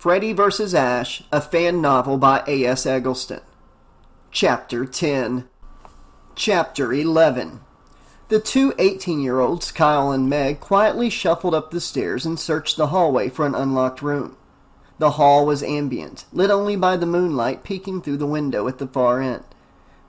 Freddy vs. Ash, a fan novel by A.S. Eggleston. Chapter 10. Chapter 11. The two 18-year-olds, Kyle and Meg, quietly shuffled up the stairs and searched the hallway for an unlocked room. The hall was ambient, lit only by the moonlight peeking through the window at the far end.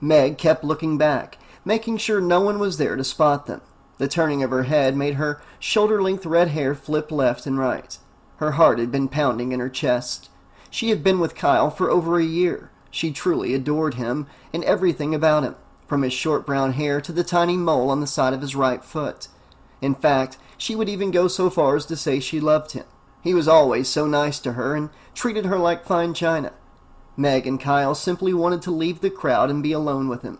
Meg kept looking back, making sure no one was there to spot them. The turning of her head made her shoulder-length red hair flip left and right. Her heart had been pounding in her chest. She had been with Kyle for over a year. She truly adored him and everything about him, from his short brown hair to the tiny mole on the side of his right foot. In fact, she would even go so far as to say she loved him. He was always so nice to her and treated her like fine china. Meg and Kyle simply wanted to leave the crowd and be alone with him.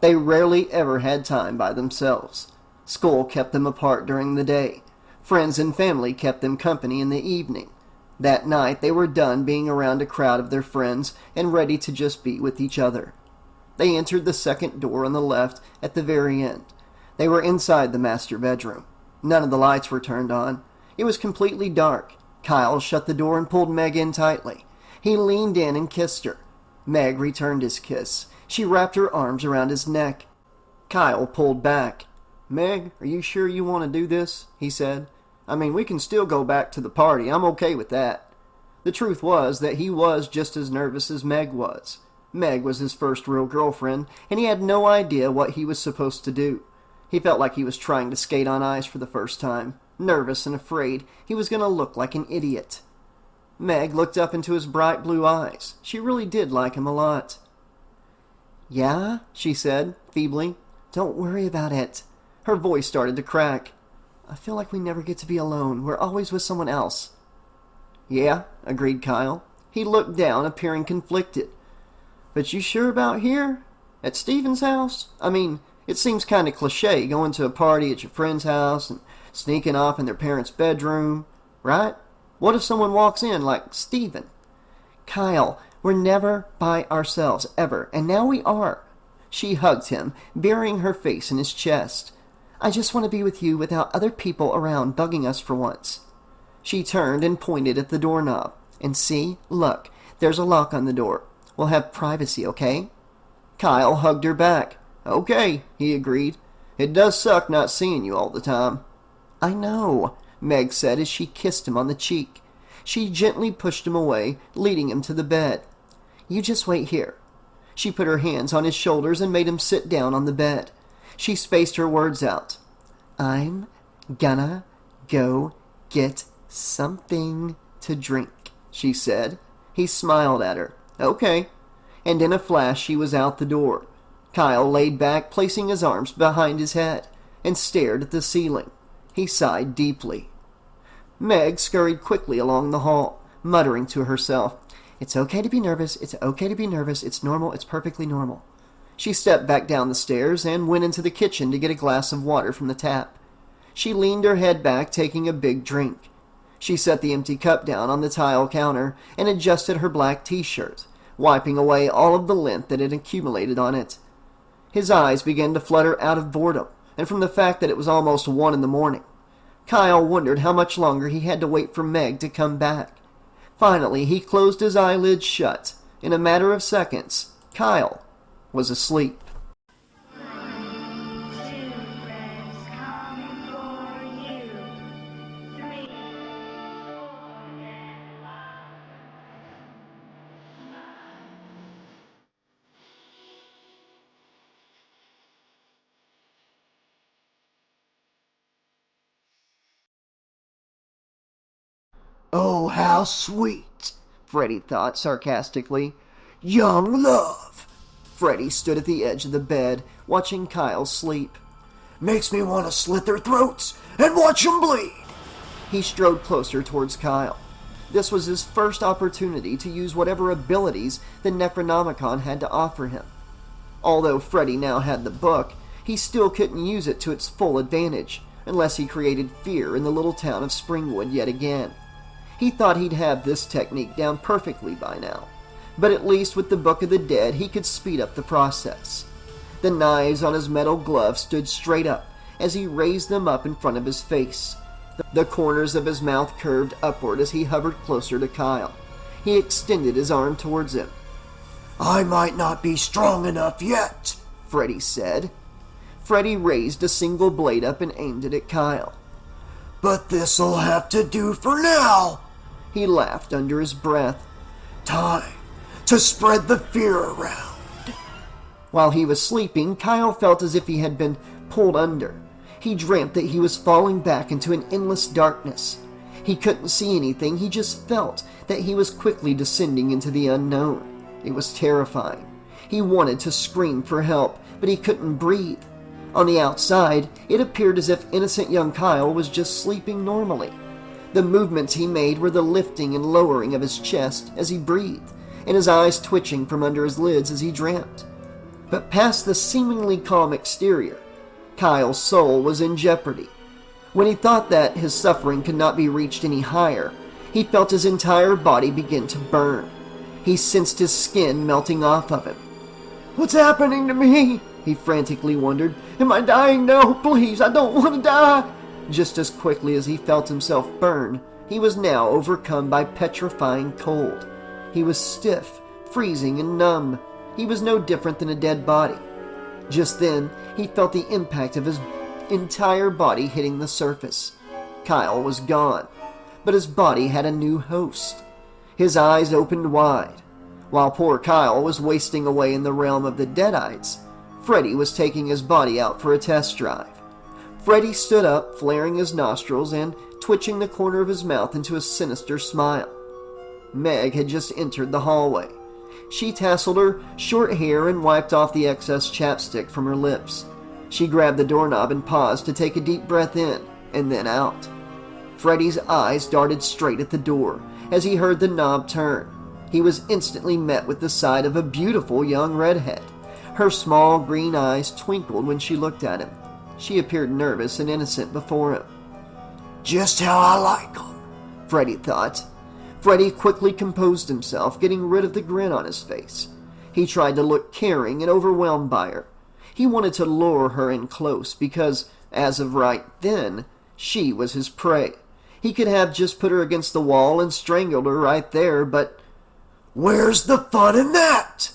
They rarely ever had time by themselves. School kept them apart during the day. Friends and family kept them company in the evening. That night they were done being around a crowd of their friends and ready to just be with each other. They entered the second door on the left at the very end. They were inside the master bedroom. None of the lights were turned on. It was completely dark. Kyle shut the door and pulled Meg in tightly. He leaned in and kissed her. Meg returned his kiss. She wrapped her arms around his neck. Kyle pulled back. "Meg, are you sure you want to do this?" he said. "I mean, we can still go back to the party. I'm okay with that." The truth was that he was just as nervous as Meg was. Meg was his first real girlfriend, and he had no idea what he was supposed to do. He felt like he was trying to skate on ice for the first time, nervous and afraid he was going to look like an idiot. Meg looked up into his bright blue eyes. She really did like him a lot. "Yeah?" she said, feebly. "Don't worry about it." Her voice started to crack. "I feel like we never get to be alone. We're always with someone else." "Yeah," agreed Kyle. He looked down, appearing conflicted. "But you sure about here? At Stephen's house? I mean, it seems kind of cliche going to a party at your friend's house and sneaking off in their parents' bedroom, right? What if someone walks in like Stephen?" "Kyle, we're never by ourselves, ever, and now we are." She hugged him, burying her face in his chest. "I just want to be with you without other people around bugging us for once." She turned and pointed at the doorknob. "And see, look, there's a lock on the door. We'll have privacy, okay?" Kyle hugged her back. "Okay," he agreed. "It does suck not seeing you all the time." "I know," Meg said as she kissed him on the cheek. She gently pushed him away, leading him to the bed. "You just wait here." She put her hands on his shoulders and made him sit down on the bed. She spaced her words out. "I'm gonna go get something to drink," she said. He smiled at her. "Okay." And in a flash she was out the door. Kyle laid back, placing his arms behind his head, and stared at the ceiling. He sighed deeply. Meg scurried quickly along the hall, muttering to herself, "It's okay to be nervous. It's okay to be nervous. It's normal. It's perfectly normal." She stepped back down the stairs and went into the kitchen to get a glass of water from the tap. She leaned her head back, taking a big drink. She set the empty cup down on the tile counter and adjusted her black t-shirt, wiping away all of the lint that had accumulated on it. His eyes began to flutter out of boredom, and from the fact that it was almost 1 in the morning. Kyle wondered how much longer he had to wait for Meg to come back. Finally, he closed his eyelids shut. In a matter of seconds, Kyle was asleep. "Oh, how sweet," Freddy thought sarcastically. "Young love." Freddy stood at the edge of the bed, watching Kyle sleep. "Makes me want to slit their throats and watch them bleed." He strode closer towards Kyle. This was his first opportunity to use whatever abilities the Necronomicon had to offer him. Although Freddy now had the book, he still couldn't use it to its full advantage, unless he created fear in the little town of Springwood yet again. He thought he'd have this technique down perfectly by now, but at least with the Book of the Dead he could speed up the process. The knives on his metal glove stood straight up as he raised them up in front of his face. The corners of his mouth curved upward as he hovered closer to Kyle. He extended his arm towards him. "I might not be strong enough yet," Freddy said. Freddy raised a single blade up and aimed it at Kyle. "But this'll have to do for now," he laughed under his breath. "Time to spread the fear around." While he was sleeping, Kyle felt as if he had been pulled under. He dreamt that he was falling back into an endless darkness. He couldn't see anything, he just felt that he was quickly descending into the unknown. It was terrifying. He wanted to scream for help, but he couldn't breathe. On the outside, it appeared as if innocent young Kyle was just sleeping normally. The movements he made were the lifting and lowering of his chest as he breathed, and his eyes twitching from under his lids as he dreamt. But past the seemingly calm exterior, Kyle's soul was in jeopardy. When he thought that his suffering could not be reached any higher, he felt his entire body begin to burn. He sensed his skin melting off of him. "What's happening to me?" he frantically wondered. "Am I dying? No, please, I don't want to die." Just as quickly as he felt himself burn, he was now overcome by petrifying cold. He was stiff, freezing, and numb. He was no different than a dead body. Just then, he felt the impact of his entire body hitting the surface. Kyle was gone, but his body had a new host. His eyes opened wide. While poor Kyle was wasting away in the realm of the Deadites, Freddy was taking his body out for a test drive. Freddy stood up, flaring his nostrils and twitching the corner of his mouth into a sinister smile. Meg had just entered the hallway. She tasseled her short hair and wiped off the excess chapstick from her lips. She grabbed the doorknob and paused to take a deep breath in and then out. Freddy's eyes darted straight at the door as he heard the knob turn. He was instantly met with the sight of a beautiful young redhead. Her small green eyes twinkled when she looked at him. She appeared nervous and innocent before him. "Just how I like 'em," Freddy thought. Freddy quickly composed himself, getting rid of the grin on his face. He tried to look caring and overwhelmed by her. He wanted to lure her in close because, as of right then, she was his prey. He could have just put her against the wall and strangled her right there, but where's the fun in that?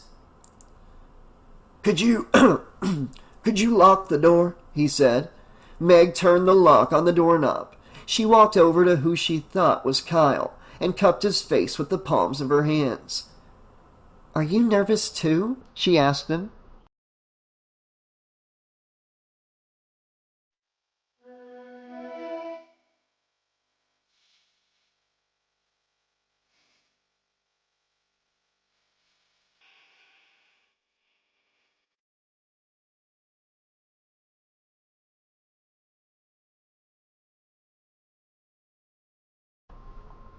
Could you lock the door?" he said. Meg turned the lock on the doorknob. She walked over to who she thought was Kyle and cupped his face with the palms of her hands. "Are you nervous too?" she asked him.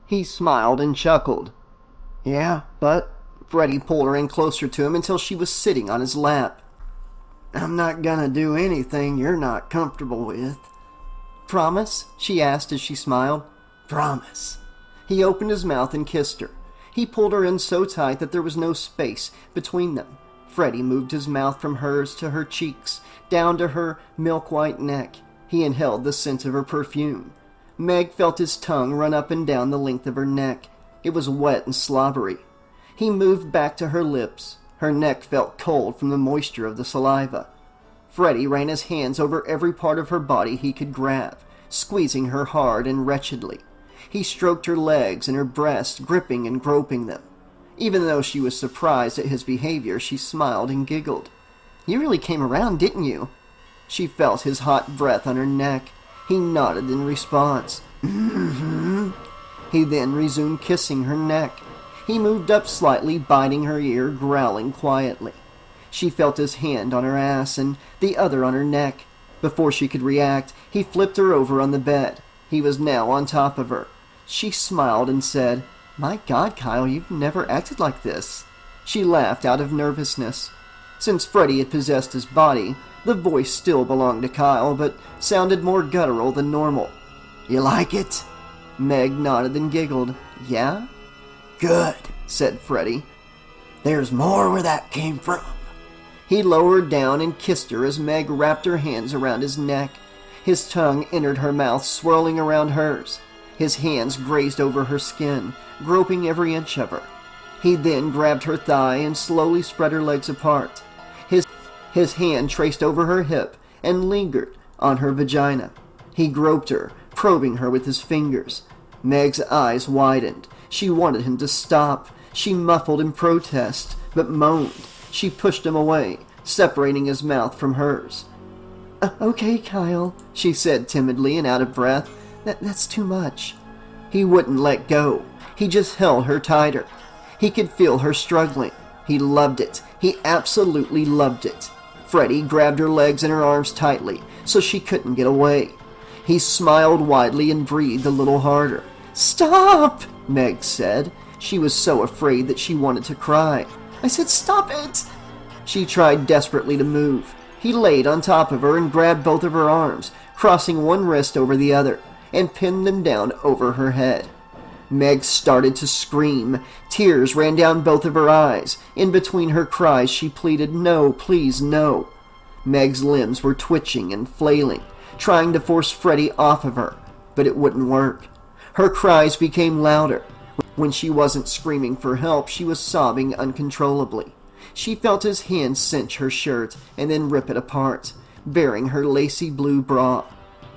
He smiled and chuckled. "Yeah, but..." Freddy pulled her in closer to him until she was sitting on his lap. "I'm not gonna do anything you're not comfortable with." "Promise?" she asked as she smiled. "Promise." He opened his mouth and kissed her. He pulled her in so tight that there was no space between them. Freddy moved his mouth from hers to her cheeks, down to her milk-white neck. He inhaled the scent of her perfume. Meg felt his tongue run up and down the length of her neck. It was wet and slobbery. He moved back to her lips. Her neck felt cold from the moisture of the saliva. Freddy ran his hands over every part of her body he could grab, squeezing her hard and wretchedly. He stroked her legs and her breast, gripping and groping them. Even though she was surprised at his behavior, she smiled and giggled. "You really came around, didn't you?" She felt his hot breath on her neck. He nodded in response. "Mm-hmm." He then resumed kissing her neck. He moved up slightly, biting her ear, growling quietly. She felt his hand on her ass and the other on her neck. Before she could react, he flipped her over on the bed. He was now on top of her. She smiled and said, "My God, Kyle, you've never acted like this." She laughed out of nervousness. Since Freddy had possessed his body, the voice still belonged to Kyle, but sounded more guttural than normal. "You like it?" Meg nodded and giggled. "Yeah?" "Good," said Freddy. "There's more where that came from." He lowered down and kissed her as Meg wrapped her hands around his neck. His tongue entered her mouth, swirling around hers. His hands grazed over her skin, groping every inch of her. He then grabbed her thigh and slowly spread her legs apart. His hand traced over her hip and lingered on her vagina. He groped her, probing her with his fingers. Meg's eyes widened. She wanted him to stop. She muffled in protest, but moaned. She pushed him away, separating his mouth from hers. Okay, Kyle, she said timidly and out of breath. That's too much. He wouldn't let go. He just held her tighter. He could feel her struggling. He loved it. He absolutely loved it. Freddy grabbed her legs and her arms tightly, so she couldn't get away. He smiled widely and breathed a little harder. Stop, Meg said. She was so afraid that she wanted to cry. I said, stop it. She tried desperately to move. He laid on top of her and grabbed both of her arms, crossing one wrist over the other, and pinned them down over her head. Meg started to scream. Tears ran down both of her eyes. In between her cries, she pleaded, no, please, no. Meg's limbs were twitching and flailing, trying to force Freddy off of her, but it wouldn't work. Her cries became louder. When she wasn't screaming for help, she was sobbing uncontrollably. She felt his hand cinch her shirt and then rip it apart, baring her lacy blue bra.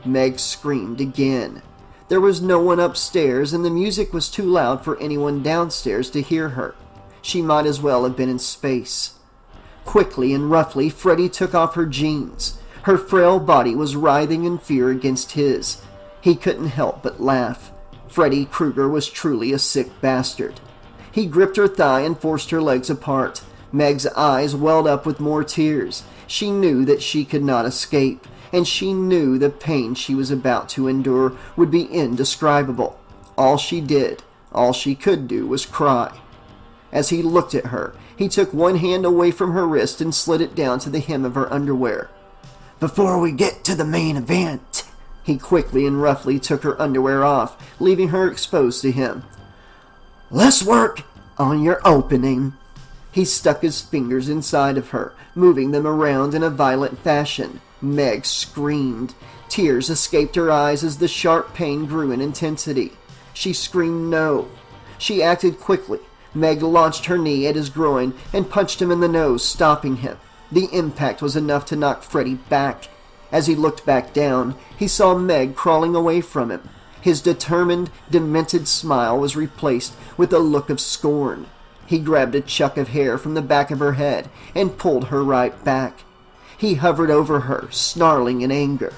Meg screamed again. There was no one upstairs, and the music was too loud for anyone downstairs to hear her. She might as well have been in space. Quickly and roughly, Freddy took off her jeans. Her frail body was writhing in fear against his. He couldn't help but laugh. Freddy Krueger was truly a sick bastard. He gripped her thigh and forced her legs apart. Meg's eyes welled up with more tears. She knew that she could not escape, and she knew the pain she was about to endure would be indescribable. All she did, all she could do, was cry. As he looked at her, he took one hand away from her wrist and slid it down to the hem of her underwear. Before we get to the main event, he quickly and roughly took her underwear off, leaving her exposed to him. Let's work on your opening. He stuck his fingers inside of her, moving them around in a violent fashion. Meg screamed. Tears escaped her eyes as the sharp pain grew in intensity. She screamed no. She acted quickly. Meg launched her knee at his groin and punched him in the nose, stopping him. The impact was enough to knock Freddy back. As he looked back down, he saw Meg crawling away from him. His determined, demented smile was replaced with a look of scorn. He grabbed a chuck of hair from the back of her head and pulled her right back. He hovered over her, snarling in anger.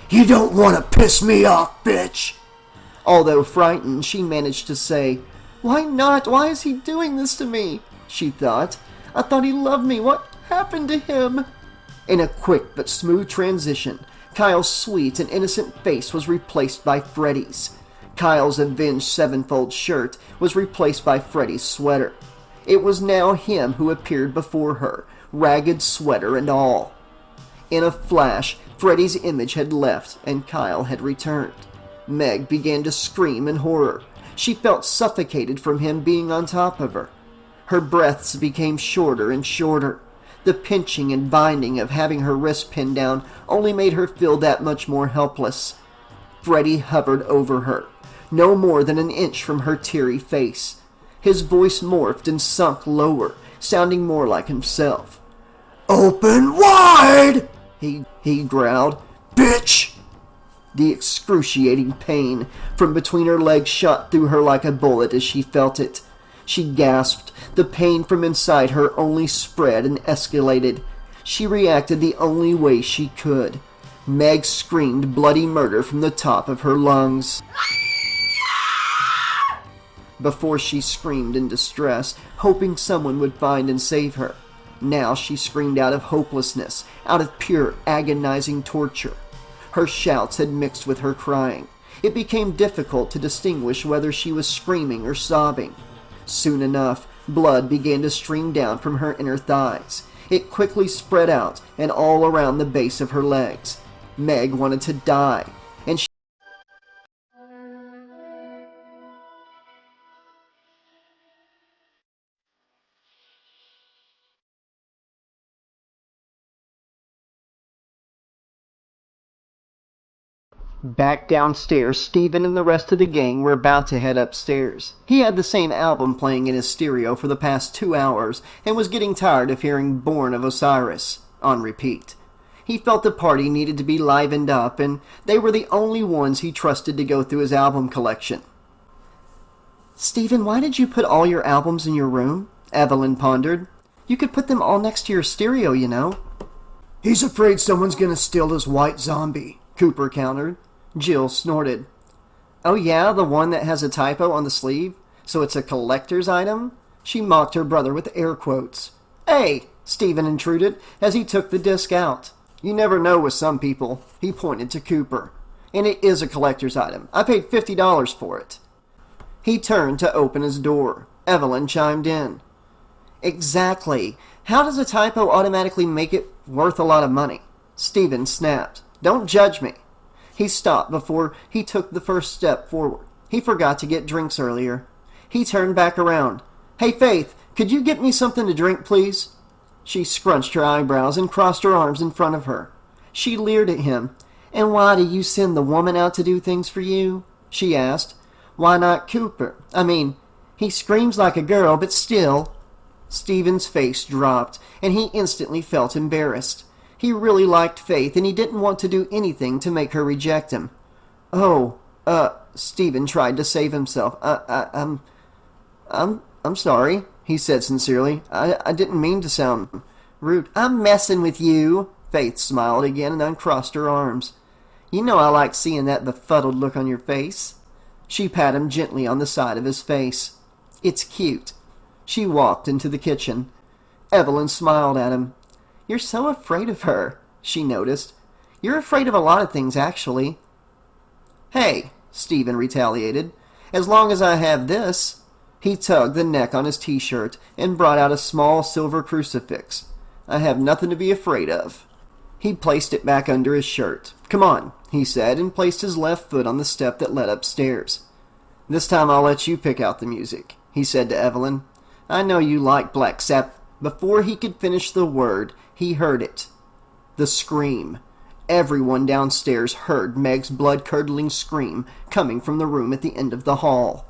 You don't want to piss me off, bitch! Although frightened, she managed to say, Why not? Why is he doing this to me? She thought. I thought he loved me. What happened to him? In a quick but smooth transition, Kyle's sweet and innocent face was replaced by Freddy's. Kyle's avenged sevenfold shirt was replaced by Freddy's sweater. It was now him who appeared before her, ragged sweater and all. In a flash, Freddy's image had left and Kyle had returned. Meg began to scream in horror. She felt suffocated from him being on top of her. Her breaths became shorter and shorter. The pinching and binding of having her wrist pinned down only made her feel that much more helpless. Freddy hovered over her, no more than an inch from her teary face. His voice morphed and sunk lower, sounding more like himself. Open wide! He growled. Bitch! The excruciating pain from between her legs shot through her like a bullet as she felt it. She gasped. The pain from inside her only spread and escalated. She reacted the only way she could. Meg screamed bloody murder from the top of her lungs. Before she screamed in distress, hoping someone would find and save her. Now she screamed out of hopelessness, out of pure agonizing torture. Her shouts had mixed with her crying. It became difficult to distinguish whether she was screaming or sobbing. Soon enough, blood began to stream down from her inner thighs. It quickly spread out and all around the base of her legs. Meg wanted to die, and she Back downstairs, Stephen and the rest of the gang were about to head upstairs. He had the same album playing in his stereo for the past 2 hours and was getting tired of hearing Born of Osiris on repeat. He felt the party needed to be livened up, and they were the only ones he trusted to go through his album collection. "Stephen, why did you put all your albums in your room?" Evelyn pondered. "You could put them all next to your stereo, you know." "He's afraid someone's going to steal his white zombie," Cooper countered. Jill snorted. "Oh yeah, the one that has a typo on the sleeve? So it's a collector's item?" She mocked her brother with air quotes. "Hey," Stephen intruded as he took the disc out. "You never know with some people." He pointed to Cooper. "And it is a collector's item. I paid $50 for it." He turned to open his door. Evelyn chimed in. "Exactly. How does a typo automatically make it worth a lot of money?" Stephen snapped. "Don't judge me." He stopped before he took the first step forward. He forgot to get drinks earlier. He turned back around. "Hey, Faith, could you get me something to drink, please?" She scrunched her eyebrows and crossed her arms in front of her. She leered at him. "And why do you send the woman out to do things for you?" she asked. "Why not Cooper? I mean, he screams like a girl, but still." Stephen's face dropped, and he instantly felt embarrassed. He really liked Faith, and he didn't want to do anything to make her reject him. Stephen tried to save himself. I'm sorry," he said sincerely. I didn't mean to sound rude." "I'm messing with you." Faith smiled again and uncrossed her arms. "You know I like seeing that befuddled look on your face." She patted him gently on the side of his face. "It's cute." She walked into the kitchen. Evelyn smiled at him. "You're so afraid of her," she noticed. "You're afraid of a lot of things, actually." "Hey," Stephen retaliated. "As long as I have this." He tugged the neck on his t-shirt and brought out a small silver crucifix. "I have nothing to be afraid of." He placed it back under his shirt. "Come on," he said, and placed his left foot on the step that led upstairs. "This time I'll let you pick out the music," he said to Evelyn. "I know you like Black Sabbath." Before he could finish the word, he heard it. The scream. Everyone downstairs heard Meg's blood-curdling scream coming from the room at the end of the hall.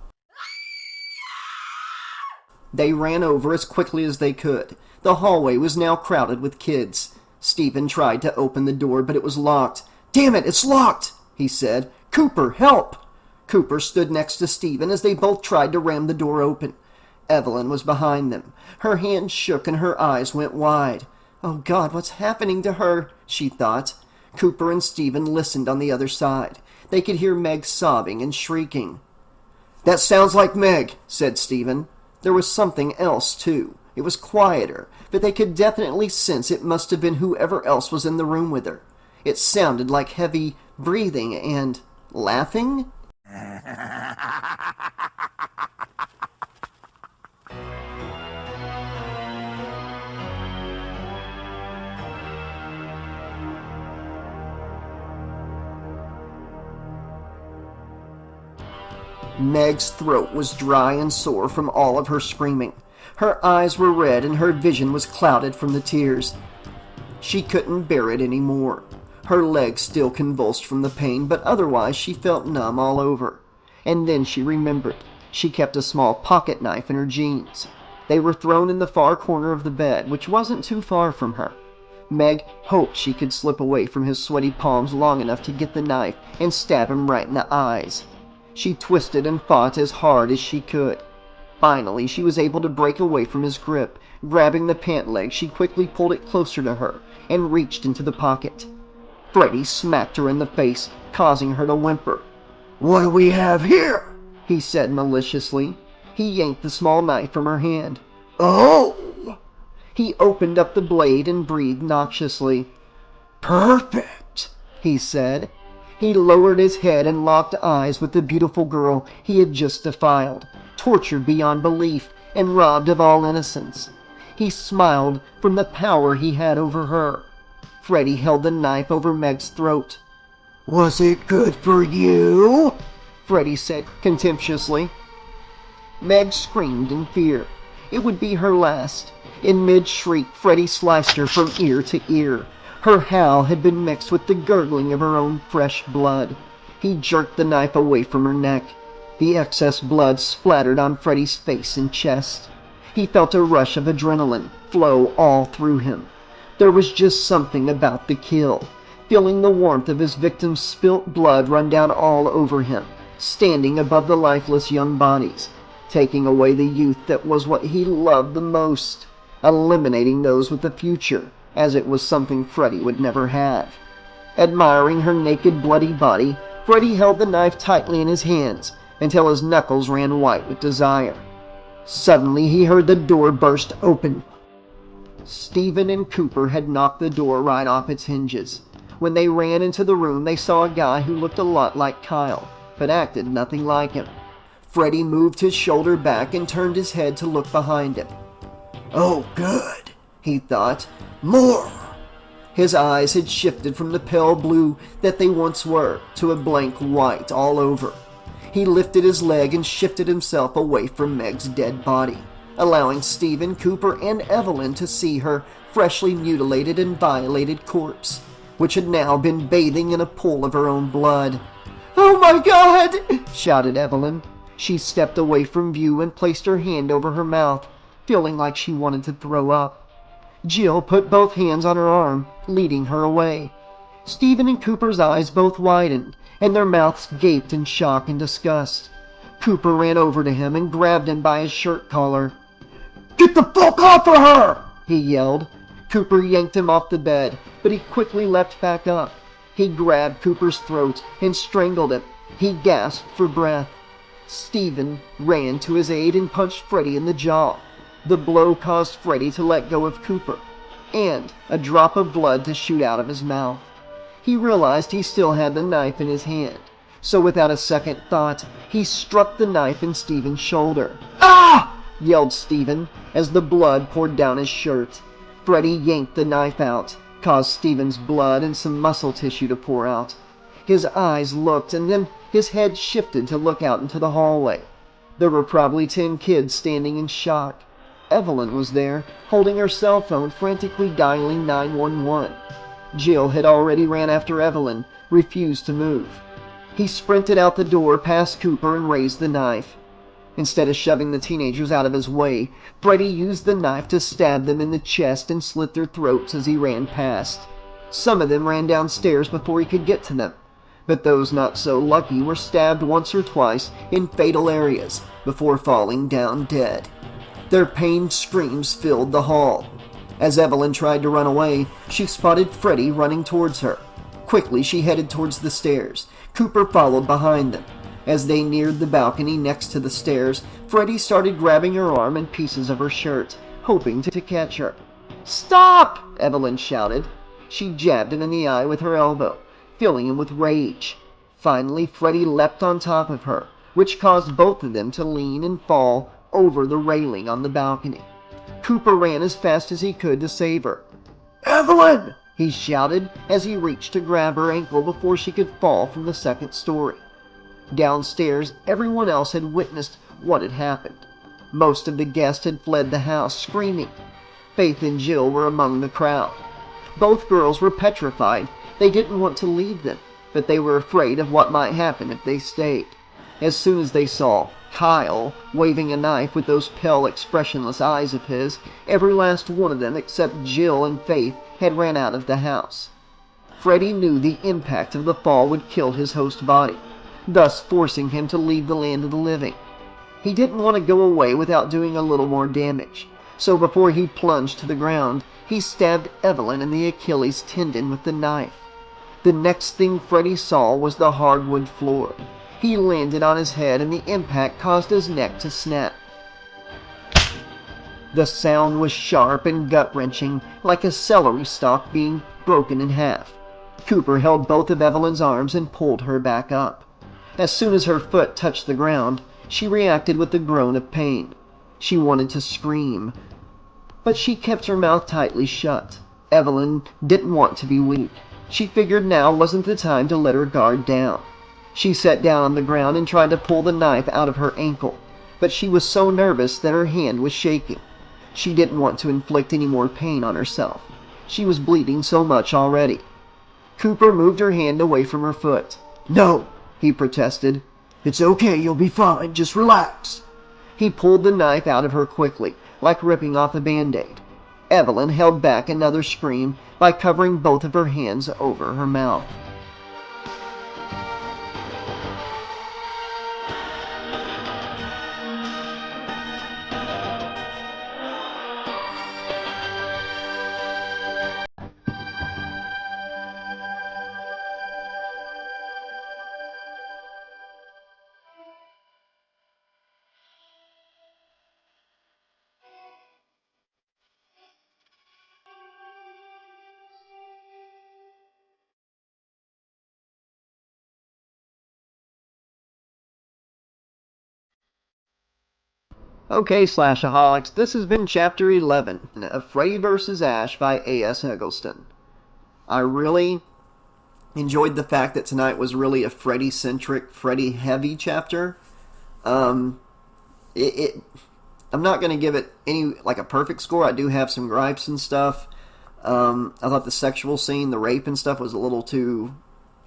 They ran over as quickly as they could. The hallway was now crowded with kids. Stephen tried to open the door, but it was locked. "Damn it, it's locked!" he said. "Cooper, help!" Cooper stood next to Stephen as they both tried to ram the door open. Evelyn was behind them. Her hands shook and her eyes went wide. "Oh God, what's happening to her?" she thought. Cooper and Stephen listened on the other side. They could hear Meg sobbing and shrieking. "That sounds like Meg," said Stephen. There was something else, too. It was quieter, but they could definitely sense it must have been whoever else was in the room with her. It sounded like heavy breathing and laughing. Meg's throat was dry and sore from all of her screaming. Her eyes were red and her vision was clouded from the tears. She couldn't bear it anymore. Her legs still convulsed from the pain, but otherwise she felt numb all over. And then she remembered. She kept a small pocket knife in her jeans. They were thrown in the far corner of the bed, which wasn't too far from her. Meg hoped she could slip away from his sweaty palms long enough to get the knife and stab him right in the eyes. She twisted and fought as hard as she could. Finally, she was able to break away from his grip. Grabbing the pant leg, she quickly pulled it closer to her and reached into the pocket. Freddy smacked her in the face, causing her to whimper. "What do we have here?" he said maliciously. He yanked the small knife from her hand. "Oh!" He opened up the blade and breathed noxiously. "Perfect," he said. He lowered his head and locked eyes with the beautiful girl he had just defiled, tortured beyond belief and robbed of all innocence. He smiled from the power he had over her. Freddy held the knife over Meg's throat. "Was it good for you?" Freddy said contemptuously. Meg screamed in fear. It would be her last. In mid-shriek, Freddy sliced her from ear to ear. Her howl had been mixed with the gurgling of her own fresh blood. He jerked the knife away from her neck. The excess blood splattered on Freddy's face and chest. He felt a rush of adrenaline flow all through him. There was just something about the kill. Feeling the warmth of his victim's spilt blood run down all over him, standing above the lifeless young bodies, taking away the youth that was what he loved the most, eliminating those with the future, as it was something Freddy would never have. Admiring her naked, bloody body, Freddy held the knife tightly in his hands until his knuckles ran white with desire. Suddenly, he heard the door burst open. Stephen and Cooper had knocked the door right off its hinges. When they ran into the room, they saw a guy who looked a lot like Kyle, but acted nothing like him. Freddy moved his shoulder back and turned his head to look behind him. "Oh, good," he thought. "More!" His eyes had shifted from the pale blue that they once were to a blank white all over. He lifted his leg and shifted himself away from Meg's dead body, allowing Stephen, Cooper, and Evelyn to see her freshly mutilated and violated corpse, which had now been bathing in a pool of her own blood. "Oh my God!" shouted Evelyn. She stepped away from view and placed her hand over her mouth, feeling like she wanted to throw up. Jill put both hands on her arm, leading her away. Stephen and Cooper's eyes both widened, and their mouths gaped in shock and disgust. Cooper ran over to him and grabbed him by his shirt collar. "Get the fuck off of her!" he yelled. Cooper yanked him off the bed, but he quickly leapt back up. He grabbed Cooper's throat and strangled him. He gasped for breath. Stephen ran to his aid and punched Freddy in the jaw. The blow caused Freddy to let go of Cooper, and a drop of blood to shoot out of his mouth. He realized he still had the knife in his hand, so without a second thought, he struck the knife in Stephen's shoulder. "Ah!" yelled Stephen as the blood poured down his shirt. Freddy yanked the knife out, caused Stephen's blood and some muscle tissue to pour out. His eyes looked, and then his head shifted to look out into the hallway. There were probably 10 kids standing in shock. Evelyn was there, holding her cell phone, frantically dialing 911. Jill had already ran after Evelyn, refused to move. He sprinted out the door past Cooper and raised the knife. Instead of shoving the teenagers out of his way, Freddy used the knife to stab them in the chest and slit their throats as he ran past. Some of them ran downstairs before he could get to them, but those not so lucky were stabbed once or twice in fatal areas before falling down dead. Their pained screams filled the hall. As Evelyn tried to run away, she spotted Freddy running towards her. Quickly, she headed towards the stairs. Cooper followed behind them. As they neared the balcony next to the stairs, Freddy started grabbing her arm and pieces of her shirt, hoping to catch her. "Stop!" Evelyn shouted. She jabbed him in the eye with her elbow, filling him with rage. Finally, Freddy leapt on top of her, which caused both of them to lean and fall over the railing on the balcony. Cooper ran as fast as he could to save her. "Evelyn!" he shouted as he reached to grab her ankle before she could fall from the second story. Downstairs, everyone else had witnessed what had happened. Most of the guests had fled the house, screaming. Faith and Jill were among the crowd. Both girls were petrified. They didn't want to leave them, but they were afraid of what might happen if they stayed. As soon as they saw Kyle waving a knife with those pale, expressionless eyes of his, every last one of them except Jill and Faith had ran out of the house. Freddy knew the impact of the fall would kill his host body, thus forcing him to leave the land of the living. He didn't want to go away without doing a little more damage, so before he plunged to the ground, he stabbed Evelyn in the Achilles tendon with the knife. The next thing Freddy saw was the hardwood floor. He landed on his head and the impact caused his neck to snap. The sound was sharp and gut-wrenching, like a celery stalk being broken in half. Cooper held both of Evelyn's arms and pulled her back up. As soon as her foot touched the ground, she reacted with a groan of pain. She wanted to scream, but she kept her mouth tightly shut. Evelyn didn't want to be weak. She figured now wasn't the time to let her guard down. She sat down on the ground and tried to pull the knife out of her ankle, but she was so nervous that her hand was shaking. She didn't want to inflict any more pain on herself. She was bleeding so much already. Cooper moved her hand away from her foot. "No!" he protested. "It's okay, you'll be fine, just relax." He pulled the knife out of her quickly, like ripping off a Band-Aid. Evelyn held back another scream by covering both of her hands over her mouth. Okay, Slashaholics, this has been Chapter 11 of Freddy vs. Ash by A.S. Eggleston. I really enjoyed the fact that tonight was really a Freddy-centric, Freddy-heavy chapter. I'm not going to give it a perfect score. I do have some gripes and stuff. I thought the sexual scene, the rape and stuff was a little too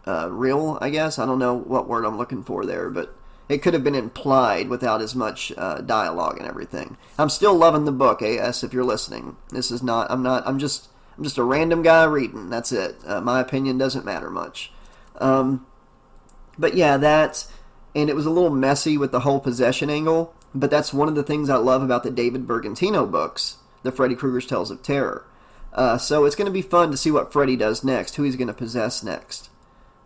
real, I guess. I don't know what word I'm looking for there, but it could have been implied without as much dialogue and everything. I'm still loving the book, AS, if you're listening. I'm just a random guy reading. That's it. My opinion doesn't matter much. But yeah, and it was a little messy with the whole possession angle, but that's one of the things I love about the David Bergantino books, the Freddy Krueger's Tales of Terror. So it's going to be fun to see what Freddy does next, who he's going to possess next.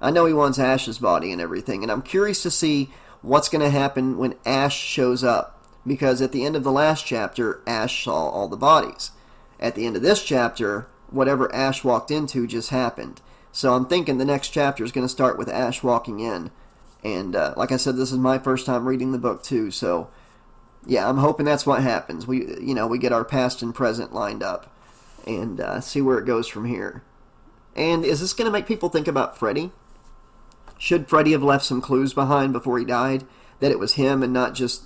I know he wants Ash's body and everything, and I'm curious to see what's going to happen when Ash shows up, because at the end of the last chapter, Ash saw all the bodies. At the end of this chapter, whatever Ash walked into just happened. So I'm thinking the next chapter is going to start with Ash walking in. And like I said, this is my first time reading the book too, so yeah, I'm hoping that's what happens. We get our past and present lined up and see where it goes from here. And is this going to make people think about Freddy? Should Freddy have left some clues behind before he died? That it was him and not just,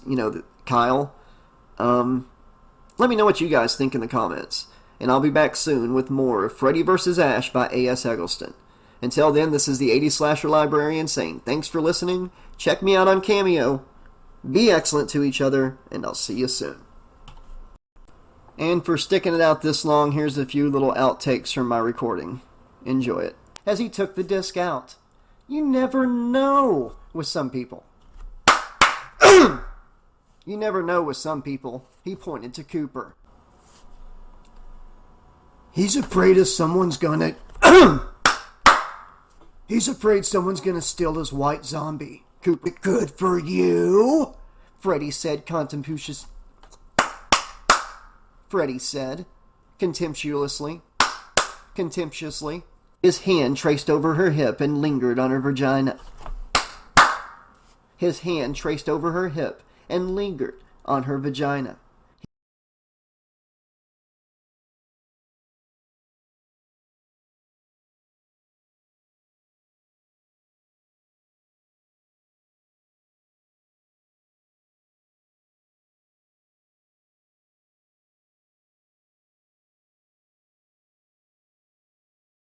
Kyle? Let me know what you guys think in the comments. And I'll be back soon with more of Freddy vs. Ash by A.S. Eggleston. Until then, this is the 80s Slasher Librarian saying thanks for listening. Check me out on Cameo. Be excellent to each other, and I'll see you soon. And for sticking it out this long, here's a few little outtakes from my recording. Enjoy it. As he took the disc out. You never know with some people. You never know with some people. He pointed to Cooper. He's afraid someone's gonna steal his white zombie. Cooper, good for you, Freddy said contemptuously. His hand traced over her hip and lingered on her vagina. His hand traced over her hip and lingered on her vagina.